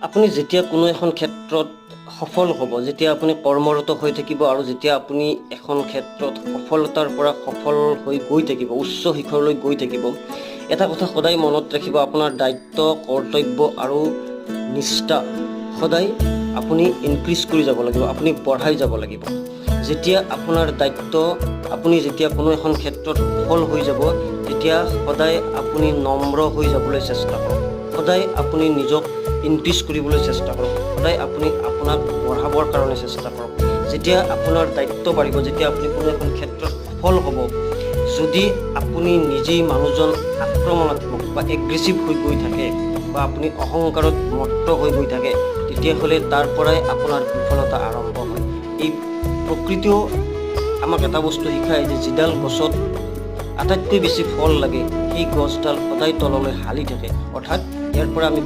আপুনি যেতিয়া কোনো এখন ক্ষেত্ৰত সফল হ'ব, যেতিয়া আপুনি কৰ্মৰত হৈ থাকিব আৰু যেতিয়া আপুনি এখন ক্ষেত্ৰত সফলতাৰ পৰা সফল হৈ গৈ থাকিব, উচ্চ শিখৰলৈ গৈ থাকিব, এটা কথা সদায় মনত ৰাখিব, আপোনাৰ দায়িত্ব, কৰ্তব্য আৰু নিষ্ঠা সদায় আপুনি ইনক্ৰিজ কৰি যাব লাগিব, আপুনি বঢ়াই যাব লাগিব। যেতিয়া আপোনাৰ দায়িত্ব, আপুনি যেতিয়া কোনো এখন ক্ষেত্ৰত সফল হৈ যাব, তেতিয়া সদায় আপুনি নম্ৰ হৈ যাবলৈ চেষ্টা কৰক, সদায় আপুনি নিজক ইনক্ৰিজ কৰিবলৈ চেষ্টা কৰক, সদায় আপুনি আপোনাক বঢ়াবৰ কাৰণে চেষ্টা কৰক। যেতিয়া আপোনাৰ দায়িত্ব বাঢ়িব, যেতিয়া আপুনি কোনো এখন ক্ষেত্ৰত সফল হ'ব, যদি আপুনি নিজেই মানুহজন আক্ৰমণাত্মক বা এগ্ৰেছিভ হৈ গৈ থাকে বা আপুনি অহংকাৰত মত্ত হৈ গৈ থাকে, তেতিয়াহ'লে তাৰ পৰাই আপোনাৰ বিফলতা আৰম্ভ হয়। এই প্ৰকৃতিও আমাক এটা বস্তু শিকায় যে যিডাল গছত আটাইতকৈ বেছি ফল লাগে, সেই গছডাল সদায় তললৈ হালি থাকে। অৰ্থাৎ ইয়াৰ পৰা আমি